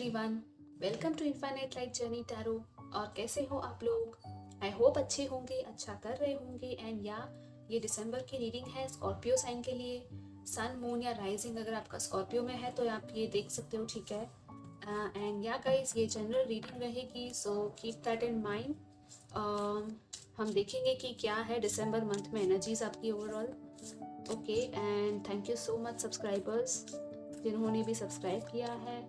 Everyone, welcome to infinite light journey tarot. और कैसे हो आप लोग? आई होप अच्छे होंगे, अच्छा कर रहे होंगे। एंड या ये दिसंबर की रीडिंग है स्कॉर्पियो साइन के लिए। सन, मून या राइजिंग अगर आपका स्कॉर्पियो में है तो आप ये देख सकते हो, ठीक है। एंड या गाइस, ये जनरल रीडिंग रहेगी, so keep that in mind. हम देखेंगे कि क्या है दिसंबर मंथ में एनर्जीज आपकी overall. Okay, and thank you so much subscribers जिन्होंने भी सब्सक्राइब किया है।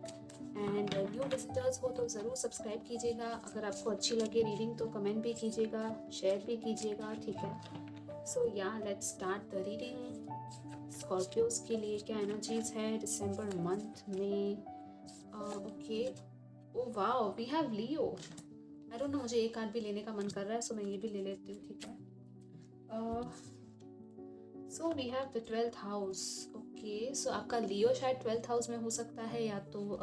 एंड न्यू विजिटर्स हो तो ज़रूर सब्सक्राइब कीजिएगा। अगर आपको अच्छी लगे रीडिंग तो कमेंट भी कीजिएगा, शेयर भी कीजिएगा, ठीक है। सो या let's start the reading. Scorpios के लिए क्या एनर्जीज है दिसंबर मंथ में? Okay, oh wow, we have Leo. I don't know, मुझे एक कार्ड भी लेने का मन कर रहा है, सो मैं ये भी ले लेती हूँ, ठीक है। So we have the 12th house. Okay, so आपका लियो शायद 12th हाउस में हो सकता है, या तो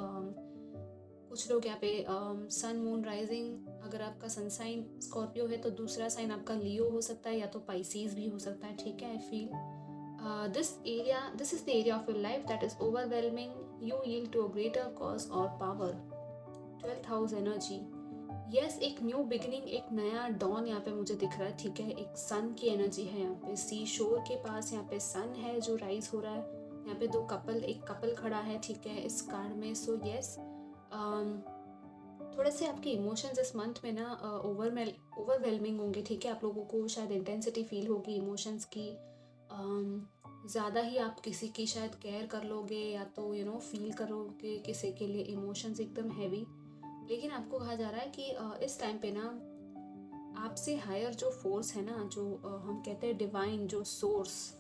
कुछ लोग यहाँ पे सन, मून, राइजिंग, अगर आपका सन साइन स्कॉर्पियो है तो दूसरा साइन आपका लियो हो सकता है, या तो पाइसीज भी हो सकता है, ठीक है। I feel this is the area of your life that is overwhelming you, yield to a greater cause और power. 12th house energy, yes, एक न्यू बिगिनिंग, एक नया डॉन यहाँ पे मुझे दिख रहा है, ठीक है। एक सन की एनर्जी है यहाँ पे, सी शोर के पास यहाँ पे सन है जो राइज हो रहा है। यहाँ पे एक कपल खड़ा है, ठीक है, इस कार्ड में। सो यस, थोड़े से आपके इमोशंस इस मंथ में ना ओवरवेलमिंग होंगे, ठीक है। आप लोगों को शायद इंटेंसिटी फील होगी इमोशंस की। ज़्यादा ही आप किसी की शायद केयर कर लोगे, या तो फील करोगे किसी के लिए इमोशंस एकदम हैवी। लेकिन आपको कहा जा रहा है कि इस टाइम पे ना आपसे हायर जो फोर्स है ना, जो हम कहते हैं डिवाइन, जो सोर्स,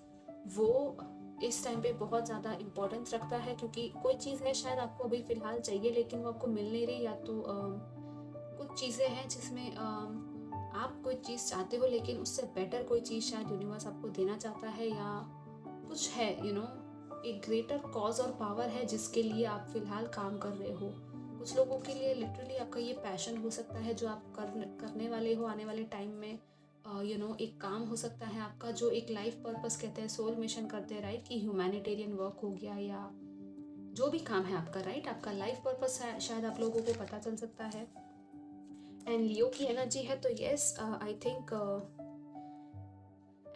वो इस टाइम पे बहुत ज़्यादा इम्पोर्टेंस रखता है। क्योंकि कोई चीज़ है शायद आपको अभी फ़िलहाल चाहिए लेकिन वो आपको मिल नहीं रही, या तो कुछ चीज़ें हैं जिसमें आप कोई चीज़ चाहते हो लेकिन उससे बेटर कोई चीज़ शायद यूनिवर्स आपको देना चाहता है, या कुछ है एक ग्रेटर कॉज और पावर है जिसके लिए आप फ़िलहाल काम कर रहे हो। कुछ लोगों के लिए लिटरली आपका ये पैशन हो सकता है जो आप करने वाले हो आने वाले टाइम में। एक काम हो सकता है आपका जो एक लाइफ पर्पस कहते हैं, सोल मिशन करते हैं, राइट, कि ह्यूमैनिटेरियन वर्क हो गया, या जो भी काम है आपका, राइट, आपका लाइफ पर्पस शायद आप लोगों को पता चल सकता है। एंड लियो की एनर्जी है, तो यस, आई थिंक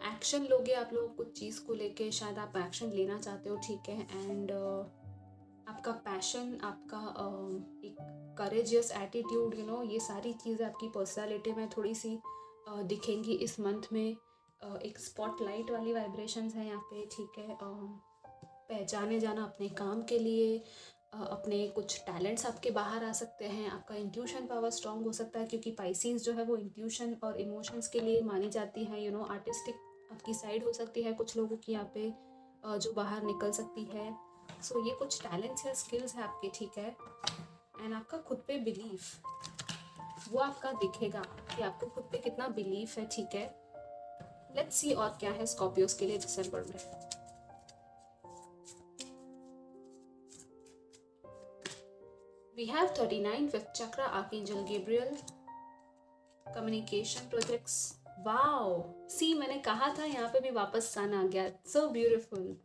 एक्शन लोगे आप लोग कुछ चीज़ को लेके, शायद आप एक्शन लेना चाहते हो, ठीक है। एंड आपका पैशन, आपका एक करेजियस एटीट्यूड, ये सारी चीज़ें आपकी पर्सनालिटी में थोड़ी सी दिखेंगी इस मंथ में। एक स्पॉटलाइट वाली वाइब्रेशंस है यहाँ पे, ठीक है। पहचाने जाना अपने काम के लिए, अपने कुछ टैलेंट्स आपके बाहर आ सकते हैं। आपका इंट्यूशन पावर स्ट्रांग हो सकता है, क्योंकि पाइसीज जो है वो इंट्यूशन और इमोशंस के लिए मानी जाती है। आर्टिस्टिक आपकी साइड हो सकती है कुछ लोगों की यहाँ पे, जो बाहर निकल सकती है। सो ये कुछ टैलेंट्स या स्किल्स है आपके, ठीक है। एंड आपका खुद पे बिलीफ, वो आपका दिखेगा कि आपको खुद पे कितना बिलीफ है, ठीक है। लेट्स सी और क्या है स्कॉर्पियोस के लिए दिसंबर में। We have 39 fifth chakra, archangel Gabriel, communication projects. Wow, see, मैंने कहा था यहाँ पे भी वापस सन आ गया। So beautiful,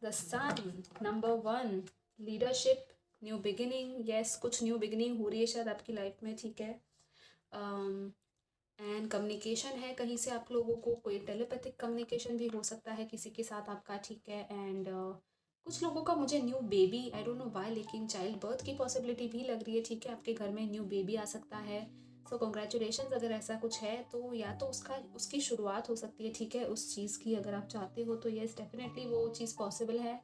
the sun, number 1, leadership, new beginning. Yes, कुछ न्यू बिगिनिंग हो रही है शायद आपकी लाइफ में, ठीक है। एंड कम्युनिकेशन है, कहीं से आप लोगों को कोई टेलीपैथिक कम्युनिकेशन भी हो सकता है किसी के साथ आपका, ठीक है। एंड कुछ लोगों का मुझे new baby, I don't know why, लेकिन चाइल्ड बर्थ की पॉसिबिलिटी भी लग रही है, ठीक है। आपके घर में न्यू बेबी आ सकता है। सो कॉन्ग्रेचुलेशंस अगर ऐसा कुछ है तो, या तो उसकी शुरुआत हो सकती है, ठीक है, उस चीज़ की अगर आप चाहते हो तो यस, डेफिनेटली वो चीज़ पॉसिबल है।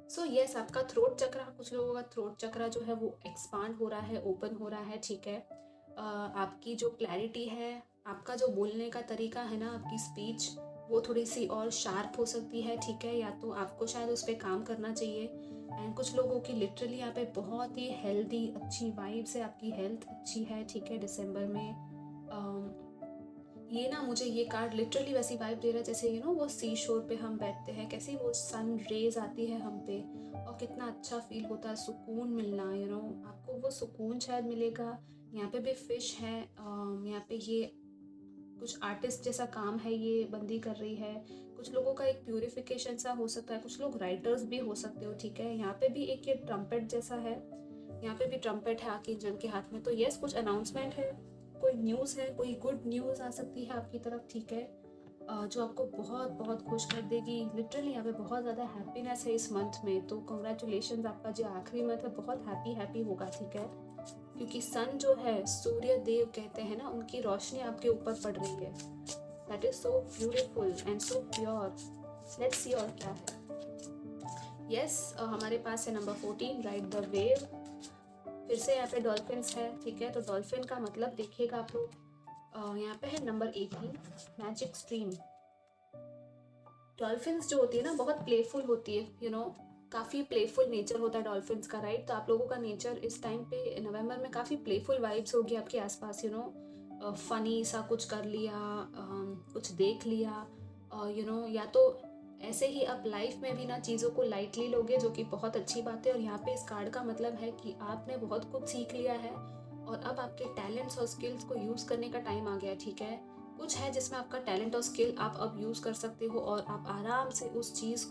सो यस, आपका थ्रोट चक्रा, कुछ लोगों का थ्रोट चक्रा जो है वो एक्सपांड हो रहा है, ओपन हो रहा है, ठीक है। आपकी जो क्लैरिटी है, आपका जो बोलने का तरीका है ना, आपकी स्पीच, वो थोड़ी सी और शार्प हो सकती है, ठीक है। या तो आपको शायद उस पर काम करना चाहिए। एंड कुछ लोगों की लिटरली यहाँ पे बहुत ही हेल्दी अच्छी वाइब्स है, आपकी हेल्थ अच्छी है, ठीक है, दिसंबर में। ये ना, मुझे ये कार्ड लिटरली वैसी वाइब दे रहा है जैसे वो सी शोर पे हम बैठते हैं, कैसी वो सन रेज आती है हम पे, और कितना अच्छा फील होता है, सुकून मिलना, आपको वो सुकून शायद मिलेगा। यहाँ पे भी फिश है, यहाँ पे ये कुछ आर्टिस्ट जैसा काम है ये बंदी कर रही है, कुछ लोगों का एक प्यूरिफिकेशन सा हो सकता है, कुछ लोग राइटर्स भी हो सकते हो, ठीक है। यहाँ पे भी एक ये ट्रम्पेट जैसा है, यहाँ पे भी ट्रम्पेट है आर्कएंजल के हाथ में। तो यस, कुछ अनाउंसमेंट है, कोई न्यूज़ है, कोई गुड न्यूज़ आ सकती है आपकी तरफ, ठीक है, जो आपको बहुत बहुत खुश कर देगी। लिटरली यहाँ पे बहुत ज़्यादा हैप्पीनेस है इस मंथ में। तो कंग्रेचुलेशन, आपका जो आखिरी मंथ है बहुत हैप्पी होगा, ठीक है, क्योंकि सन जो है, सूर्य देव कहते हैं ना, उनकी रोशनी आपके ऊपर पड़ रही है। That is so beautiful and so pure. Let's see और क्या है। यस, हमारे पास है नंबर 14, राइड द वेव। फिर से यहाँ पे डॉल्फिन्स है, ठीक है। तो डॉल्फिन का मतलब देखिएगा आप लोग, यहाँ पे है नंबर 18, मैजिक स्ट्रीम। डॉल्फिन्स जो होती है ना, बहुत प्लेफुल होती है, यू नो, काफ़ी प्लेफुल नेचर होता है डॉल्फिन्स का, राइट। तो आप लोगों का नेचर इस टाइम पे नवंबर में काफ़ी प्लेफुल वाइब्स होगी आपके आसपास, यू नो, फनी सा कुछ कर लिया, कुछ देख लिया, यू नो, या तो ऐसे ही आप लाइफ में भी ना चीज़ों को लाइटली लोगे, जो कि बहुत अच्छी बात है। और यहाँ पे इस कार्ड का मतलब है कि आपने बहुत कुछ सीख लिया है और अब आपके टैलेंट्स और स्किल्स को यूज़ करने का टाइम आ गया, ठीक है। कुछ है जिसमें आपका टैलेंट और स्किल आप अब यूज़ कर सकते हो और आप आराम से उस चीज़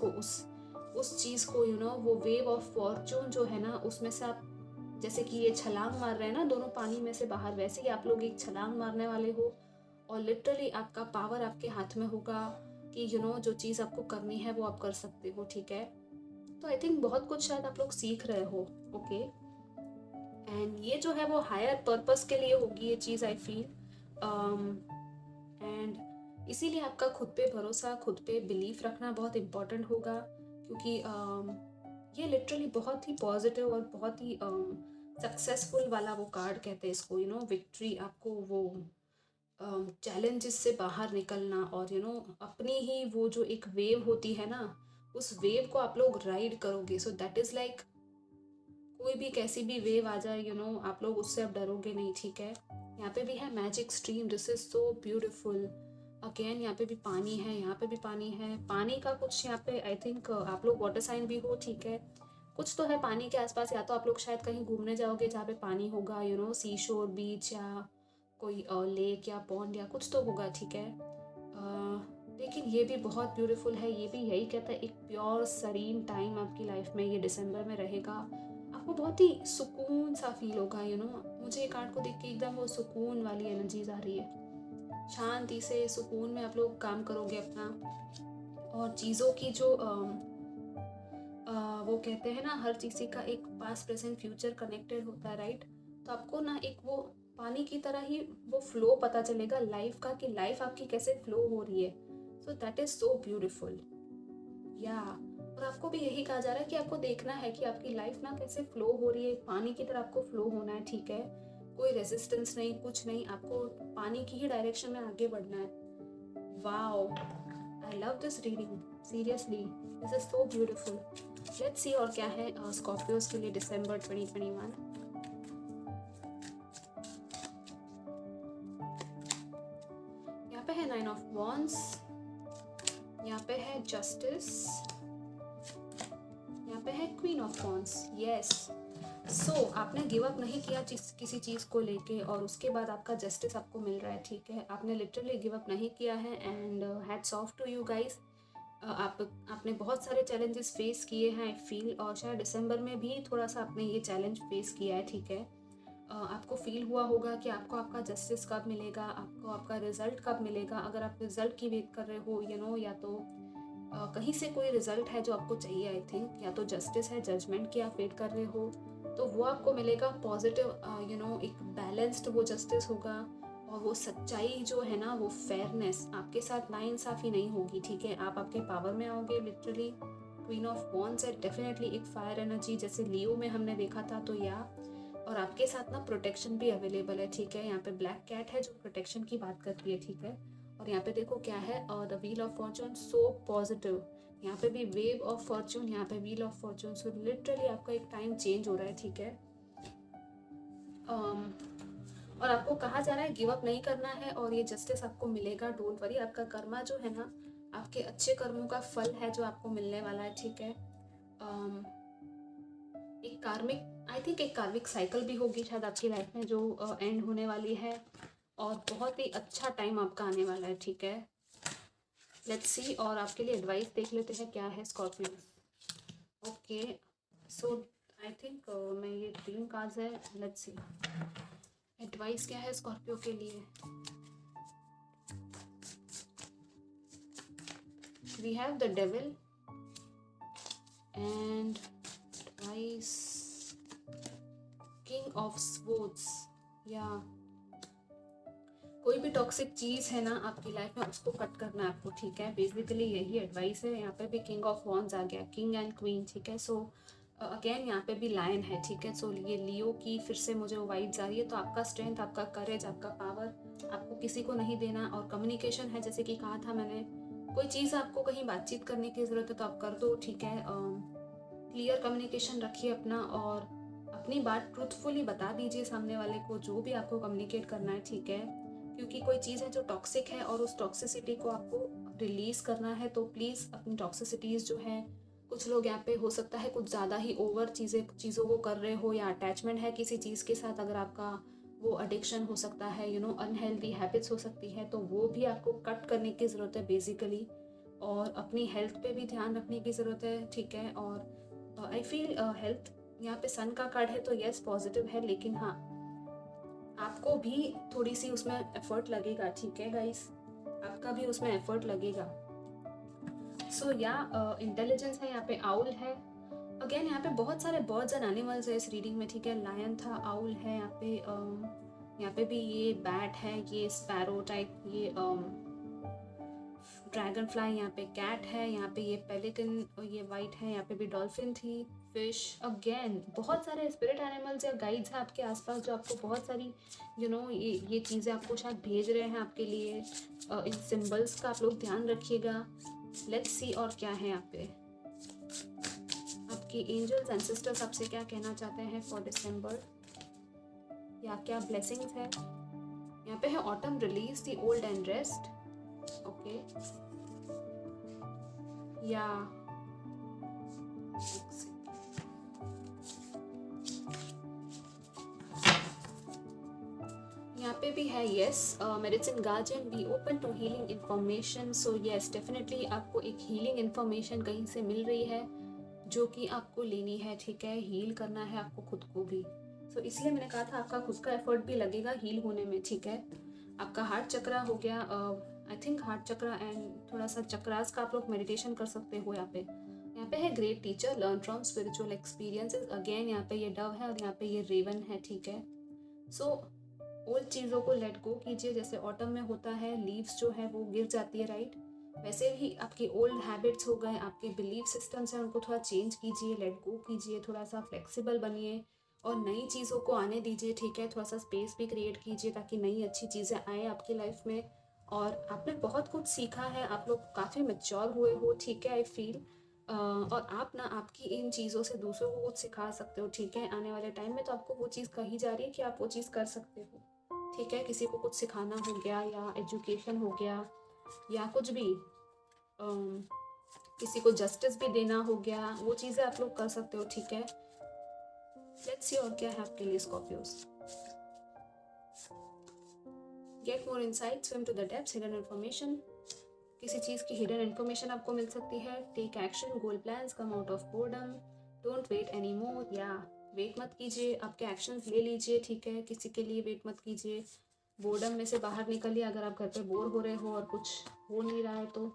को यू नो, वो वेव ऑफ फॉर्चून जो है ना, उसमें से आप, जैसे कि ये छलांग मार रहे हैं ना दोनों पानी में से बाहर, वैसे ही आप लोग एक छलांग मारने वाले हो और लिटरली आपका पावर आपके हाथ में होगा कि यू नो, जो चीज़ आपको करनी है वो आप कर सकते हो, ठीक है। तो आई थिंक बहुत कुछ शायद आप लोग सीख रहे हो, ओके। एंड ये जो है वो हायर पर्पस के लिए होगी ये चीज़, आई फील। एंड इसीलिए आपका खुद पे भरोसा, खुद पे बिलीफ रखना बहुत इम्पॉर्टेंट होगा, क्योंकि ये लिटरली बहुत ही पॉजिटिव और बहुत ही सक्सेसफुल वाला वो कार्ड कहते हैं इसको, यू नो, विक्ट्री। आपको वो चैलेंजेस से बाहर निकलना और यू नो, अपनी ही वो जो एक वेव होती है ना, उस वेव को आप लोग राइड करोगे। सो दैट इज़ लाइक, कोई भी कैसी भी वेव आ जाए, यू नो, आप लोग उससे अब डरोगे नहीं, ठीक है। यहाँ पे भी है magic stream, this is so beautiful. Again यहाँ पे भी पानी है, यहाँ पे भी पानी है। पानी का कुछ यहाँ पे, आई थिंक आप लोग वाटर साइन भी हो, ठीक है। कुछ तो है पानी के आसपास, या तो आप लोग शायद कहीं घूमने जाओगे जहाँ पे पानी होगा, यू नो, सी शोर बीच या कोई लेक या पॉन्ड या कुछ तो होगा, ठीक है। लेकिन ये भी बहुत ब्यूटीफुल है। ये भी यही कहता है, एक प्योर सरीन टाइम आपकी लाइफ में ये दिसंबर में रहेगा। आपको बहुत ही सुकून सा फील होगा, यू नो। मुझे ये कार्ड को देख के एकदम वो सुकून वाली एनर्जीज आ रही है। शांति से सुकून में आप लोग काम करोगे अपना, और चीज़ों की जो वो कहते हैं ना, हर चीज़ का एक पास्ट प्रेजेंट फ्यूचर कनेक्टेड होता है, राइट। तो आपको ना एक वो पानी की तरह ही वो फ्लो पता चलेगा लाइफ का, कि लाइफ आपकी कैसे फ्लो हो रही है। So that is so beautiful, या। और आपको भी यही कहा जा रहा है कि आपको देखना है कि आपकी लाइफ ना कैसे फ्लो हो रही है, पानी की तरह आपको फ्लो होना है, ठीक है। कोई रेजिस्टेंस नहीं, कुछ नहीं, आपको पानी की ही डायरेक्शन में आगे बढ़ना है। Wow, I love this reading, seriously this is so beautiful. Let's see और क्या है स्कॉर्पियोज के लिए दिसंबर 2021। यहाँ पे है 9 ऑफ वॉन्ड्स, यहाँ पे है जस्टिस, यहाँ पे है क्वीन ऑफ वॉन्ड्स। यस, सो आपने गिव अप नहीं किया किसी चीज़ को लेके, और उसके बाद आपका जस्टिस आपको मिल रहा है, ठीक है। आपने लिटरली गिव अप नहीं किया है, and hats off to you guys. आपने बहुत सारे चैलेंजेस फेस किए हैं, आई फील, और शायद दिसंबर में भी थोड़ा सा आपने ये चैलेंज फेस किया है, ठीक है। आपको फील हुआ होगा कि आपको आपका जस्टिस कब मिलेगा, आपको आपका रिजल्ट कब मिलेगा। अगर आप रिजल्ट की वेट कर रहे हो, यू नो, या तो कहीं से कोई रिजल्ट है जो आपको चाहिए, आई थिंक, या तो जस्टिस है, जजमेंट की आप वेट कर रहे हो, तो वो आपको मिलेगा पॉजिटिव, यू नो, एक बैलेंस्ड वो जस्टिस होगा। और वो सच्चाई जो है ना, वो फेयरनेस, आपके साथ नाइंसाफ़ी नहीं होगी, ठीक है। आप आपके पावर में आओगे लिटरली। क्वीन ऑफ वॉन्ड्स है डेफिनेटली एक फायर एनर्जी, जैसे लियो में हमने देखा था, तो या। और आपके साथ ना प्रोटेक्शन भी अवेलेबल है, ठीक है। यहाँ पे ब्लैक कैट है जो प्रोटेक्शन की बात करती है, ठीक है। और यहाँ पे देखो क्या है, the wheel of Fortune, so positive. यहाँ पे भी वेव ऑफ फॉर्चून, यहाँ पे wheel of Fortune. So literally आपका एक टाइम चेंज हो रहा है, ठीक है। और आपको कहा जा रहा है गिव अप नहीं करना है, और ये जस्टिस आपको मिलेगा, डोंट वरी। आपका कर्मा जो है ना, आपके अच्छे कर्मों का फल है जो आपको मिलने वाला है, ठीक है। एक कार्मिक, आई थिंक एक कार्मिक साइकिल भी होगी शायद आपकी लाइफ में, जो एंड होने वाली है। और बहुत ही अच्छा टाइम आपका आने वाला है, ठीक है। लेट्स सी, और आपके लिए एडवाइस देख लेते हैं क्या है Scorpio. Okay, so I think मैं ये 3 कार्ड्स है। लेट्स सी एडवाइस क्या है स्कॉर्पियो के लिए। We have the devil and advice king of swords. या कोई भी टॉक्सिक चीज़ है ना आपकी लाइफ में, उसको कट करना है आपको, ठीक है। बेसिकली यही एडवाइस है। यहाँ पे भी किंग ऑफ वॉन्ड्स आ गया, किंग एंड क्वीन, ठीक है। सो अगेन यहाँ पे भी लायन है, ठीक है। सो ये लियो की फिर से मुझे वो वाइब्स आ रही है। तो आपका स्ट्रेंथ, आपका करेज, आपका पावर आपको किसी को नहीं देना। और कम्युनिकेशन है, जैसे कि कहा था मैंने, कोई चीज़ आपको कहीं बातचीत करने की ज़रूरत है तो आप कर दो, ठीक है। क्लियर कम्युनिकेशन रखिए अपना, और अपनी बात ट्रूथफुली बता दीजिए सामने वाले को, जो भी आपको कम्युनिकेट करना है, ठीक है। क्योंकि कोई चीज़ है जो टॉक्सिक है और उस टॉक्सिसिटी को आपको रिलीज़ करना है, तो प्लीज़ अपनी टॉक्सिसिटीज़ जो है, कुछ लोग यहाँ पे हो सकता है कुछ ज़्यादा ही ओवर चीज़ों को कर रहे हो, या अटैचमेंट है किसी चीज़ के साथ, अगर आपका वो एडिक्शन हो सकता है, अनहेल्दी हैबिट्स हो सकती है, तो वो भी आपको कट करने की ज़रूरत है बेसिकली। और अपनी हेल्थ पे भी ध्यान रखने की ज़रूरत है, ठीक है। और आई फील हेल्थ, यहाँ पे सन का कार्ड है तो यस पॉजिटिव है, लेकिन हाँ आपको भी थोड़ी सी उसमें एफर्ट लगेगा, ठीक है गाइस, आपका भी उसमें एफर्ट लगेगा। सो या इंटेलिजेंस है, यहाँ पे आउल है। अगेन यहाँ पे बहुत सारे बर्ड्स एंड एनिमल्स है इस रीडिंग में, ठीक है। लायन था, आउल है यहाँ पे भी ये बैट है, ये स्पैरो टाइप, ये ड्रैगन फ्लाई, यहाँ पे कैट है, यहाँ पे ये पेलिकन, ये वाइट है, यहाँ पे भी डॉल्फिन थी, फिश। अगेन बहुत सारे स्पिरिट एनिमल्स या गाइड्स हैं आपके आसपास, जो आपको बहुत सारी ये चीज़ें आपको शायद भेज रहे हैं आपके लिए। इन सिंबल्स का आप लोग ध्यान रखिएगा। लेट्स सी और क्या है यहाँ पे। आपकी एंजल्स एंड सिस्टर्स आपसे क्या कहना चाहते हैं फॉर दिसंबर, या क्या ब्लेसिंग्स है। यहाँ पे है autumn release the old and rest, okay. या यहाँ पे भी है yes, medicine guardian be open to healing information. So yes definitely आपको एक हीलिंग इन्फॉर्मेशन कहीं से मिल रही है, जो कि आपको लेनी है, ठीक है। हील करना है आपको खुद को भी। सो इसलिए मैंने कहा था आपका खुद का एफर्ट भी लगेगा हील होने में, ठीक है। आपका हार्ट चक्रा हो गया, I think heart chakra and थोड़ा सा चक्रास का आप लोग मेडिटेशन कर सकते हो। यहाँ पे है great teacher, learn from spiritual experiences. Again यहाँ पे ये डव है और यहाँ पे ये रेवन है, ठीक है। सो ओल्ड चीज़ों को लेट गो कीजिए, जैसे ऑटम में होता है, लीव्स जो है वो गिर जाती है, राइट। वैसे ही आपकी ओल्ड हैबिट्स हो गए, आपके बिलीफ सिस्टम्स हैं, उनको थोड़ा चेंज कीजिए, लेट गो कीजिए, थोड़ा सा फ्लेक्सिबल बनिए और नई चीज़ों को आने दीजिए, ठीक है। थोड़ा सा स्पेस भी क्रिएट कीजिए ताकि नई अच्छी चीज़ें आए आपकी लाइफ में। और आपने बहुत कुछ सीखा है, आप लोग काफ़ी मैच्योर हुए हो, ठीक है, आई फील। और आप ना आपकी इन चीज़ों से दूसरों को कुछ सिखा सकते हो, ठीक है। आने वाले टाइम में तो आपको वो चीज़ कही जा रही है कि आप वो चीज़ कर सकते हो, ठीक है। किसी को कुछ सिखाना हो गया, या एजुकेशन हो गया, या कुछ भी, किसी को जस्टिस भी देना हो गया, वो चीज़ें आप लोग कर सकते हो, ठीक है। लेट्स सी और क्या है आपके लिए Scorpios. Get more insight, swim to the depths, hidden information. किसी चीज़ की हिडन इन्फॉर्मेशन आपको मिल सकती है। Take action, goal plans, come out of boredom, don't wait any more. या वेट मत कीजिए, आपके एक्शंस ले लीजिए, ठीक है। किसी के लिए वेट मत कीजिए, बोर्डम में से बाहर निकलिए। अगर आप घर पे बोर हो रहे हो और कुछ हो नहीं रहा है तो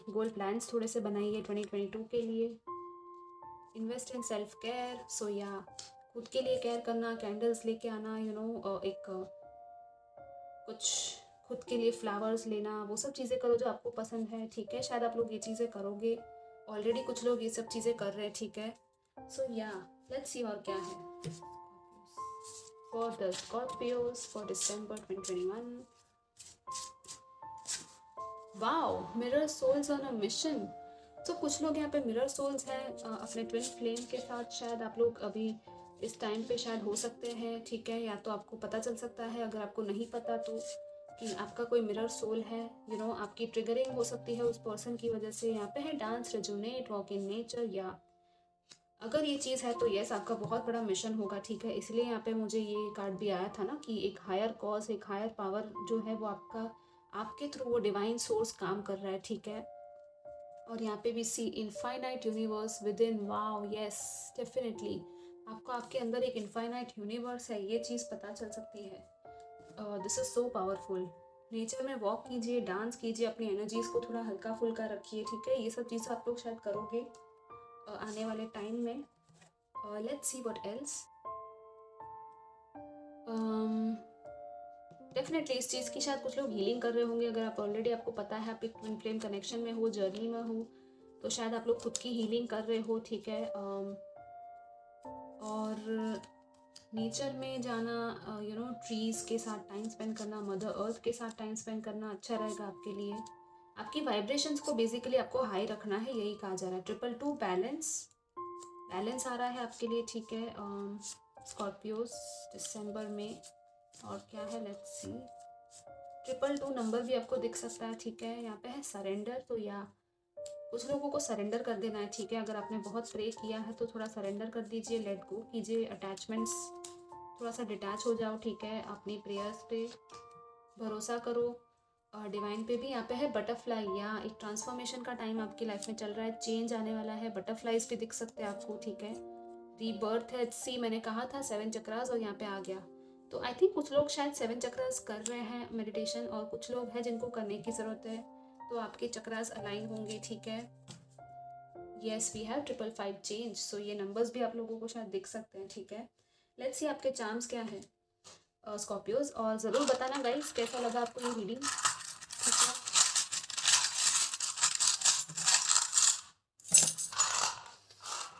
गोल प्लान्स थोड़े से बनाइए 2022 के लिए। Invest in self care. So या खुद के लिए केयर करना, कैंडल्स लेके आना, एक कुछ खुद के लिए फ्लावर्स लेना, वो सब चीज़ें करो जो आपको पसंद है, ठीक है। शायद आप लोग ये चीज़ें करोगे, ऑलरेडी कुछ लोग ये सब चीज़ें कर रहे हैं, ठीक है। सो या लेट्स सी और क्या है for the Scorpios for December 2021। Wow, mirror souls on a mission. तो कुछ लोग यहाँ पे मिरर सोल्स हैं अपने ट्विन फ्लेम के साथ। शायद आप लोग अभी इस टाइम पे शायद हो सकते हैं, ठीक है। या तो आपको पता चल सकता है, अगर आपको नहीं पता तो, कि आपका कोई मिरर सोल है, आपकी ट्रिगरिंग हो सकती है उस पर्सन की वजह से। यहाँ पे है dance, resonate, walk in nature. या अगर ये चीज़ है तो यस आपका बहुत बड़ा मिशन होगा, ठीक है। इसलिए यहाँ पे मुझे ये कार्ड भी आया था ना कि एक हायर कॉज, एक हायर पावर जो है वो आपके थ्रू वो डिवाइन सोर्स काम कर रहा है, ठीक है। और यहाँ पे भी see infinite universe within, wow yes definitely आपको आपके अंदर एक इनफाइनाइट यूनिवर्स है, ये चीज़ पता चल सकती है। This is so powerful. Nature में वॉक कीजिए, डांस कीजिए, अपनी एनर्जीज़ को थोड़ा हल्का फुल्का रखिए, ठीक है। ये सब चीज़ें आप लोग शायद करोगे आने वाले टाइम में। Let's see what else. Definitely इस चीज़ की शायद कुछ लोग हीलिंग कर रहे होंगे। अगर आप ऑलरेडी आपको पता है आप एक ट्विन फ्लेम कनेक्शन में हो, जर्नी में हो, तो शायद आप लोग खुद की हीलिंग कर रहे हो, ठीक है। और नेचर में जाना, ट्रीज़ के साथ टाइम स्पेंड करना, मदर अर्थ के साथ टाइम स्पेंड करना अच्छा रहेगा आपके लिए। आपकी वाइब्रेशंस को बेसिकली आपको हाई रखना है, यही कहा जा रहा है। 222 बैलेंस आ रहा है आपके लिए, ठीक है। स्कॉर्पियोस दिसंबर में। और क्या है लेट्स सी, 222 नंबर भी आपको दिख सकता है, ठीक है। यहाँ पे है सरेंडर, तो या कुछ लोगों को सरेंडर कर देना है, ठीक है। अगर आपने बहुत प्रे किया है तो थोड़ा सरेंडर कर दीजिए, लेट गो कीजिए अटैचमेंट्स, थोड़ा सा डिटैच हो जाओ, ठीक है। अपनी प्रेयर्स पे भरोसा करो और डिवाइन पे भी। यहाँ पे है बटरफ्लाई, या एक ट्रांसफॉर्मेशन का टाइम आपकी लाइफ में चल रहा है, चेंज आने वाला है। बटरफ्लाइज भी दिख सकते हैं आपको, ठीक है। रीबर्थ है, सी मैंने कहा था 7 चक्रास और यहाँ पे आ गया। तो आई थिंक कुछ लोग शायद 7 चक्रास कर रहे हैं मेडिटेशन, और कुछ लोग हैं जिनको करने की ज़रूरत है, तो आपके चक्रास अलाइन होंगे, ठीक है। येस वी हैव 555 चेंज, सो ये नंबर्स भी आप लोगों को शायद दिख सकते हैं, ठीक है। लेट्स सी आपके चार्म्स क्या है स्कॉर्पियोज, और ज़रूर बताना गाइस कैसा लगा आपको ये रीडिंग, ठीक है।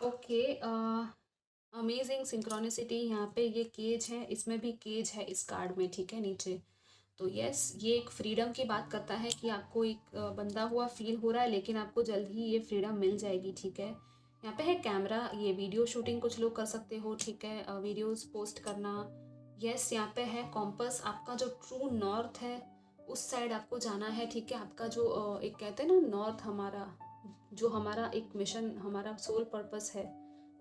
Okay, amazing synchronicity. यहाँ पे ये केज है, इसमें भी केज है इस कार्ड में, ठीक है, नीचे। तो यस ये एक फ्रीडम की बात करता है कि आपको एक बंधा हुआ फील हो रहा है, लेकिन आपको जल्द ही ये फ्रीडम मिल जाएगी, ठीक है। यहाँ पे है कैमरा, ये वीडियो शूटिंग कुछ लोग कर सकते हो, ठीक है, वीडियोस पोस्ट करना। यस यहाँ पे है कॉम्पस, आपका जो ट्रू नॉर्थ है उस साइड आपको जाना है, ठीक है। आपका जो एक कहते हैं ना नॉर्थ, हमारा जो हमारा एक मिशन, हमारा सोल पर्पस है,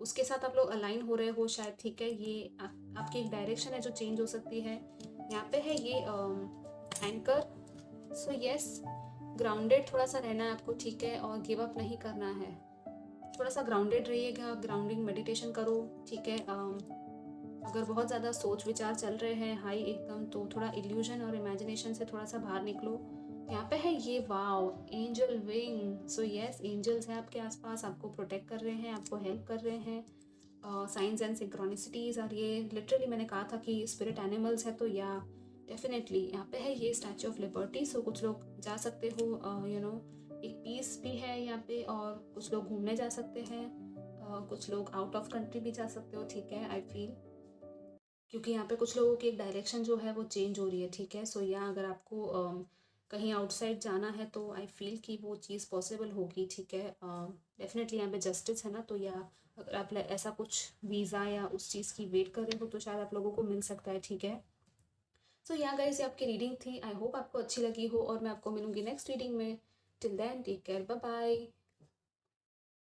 उसके साथ आप लोग अलाइन हो रहे हो शायद, ठीक है। ये आपकी एक डायरेक्शन है जो चेंज हो सकती है। यहाँ पे है ये एंकर, सो यस ग्राउंडेड थोड़ा सा रहना है आपको, ठीक है, और गिव अप नहीं करना है। थोड़ा सा ग्राउंडेड रहिएगा, ग्राउंडिंग मेडिटेशन करो, ठीक है। अगर बहुत ज़्यादा सोच विचार चल रहे हैं हाई एकदम, तो थोड़ा इल्यूजन और इमेजिनेशन से थोड़ा सा बाहर निकलो। यहाँ पे है ये wow angel wing, so yes angels हैं आपके आसपास, आपको प्रोटेक्ट कर रहे हैं, आपको हेल्प कर रहे हैं। साइंस एंड सिंक्रोनिसिटीज़, और ये लिटरली मैंने कहा था कि स्पिरिट एनिमल्स है, तो या डेफिनेटली यहाँ पे है ये स्टैचू ऑफ लिबर्टी, सो कुछ लोग जा सकते हो, एक पीस भी है यहाँ पे, और कुछ लोग घूमने जा सकते हैं, कुछ लोग आउट ऑफ कंट्री भी जा सकते हो, ठीक है। आई फील क्योंकि यहाँ पे कुछ लोगों की एक डायरेक्शन जो है वो चेंज हो रही है, ठीक है। सो या अगर आपको कहीं आउटसाइड जाना है तो आई फील कि वो चीज़ पॉसिबल होगी, ठीक है। डेफिनेटली यहाँ पे जस्टिस है ना, तो या अगर आप ऐसा कुछ वीज़ा या उस चीज़ की वेट कर रहे हो तो शायद आप लोगों को मिल सकता है, ठीक है। सो या गाइस ये आपकी रीडिंग थी, आई होप आपको अच्छी लगी हो, और मैं आपको मिलूंगी नेक्स्ट रीडिंग में। Till then take care, bye bye.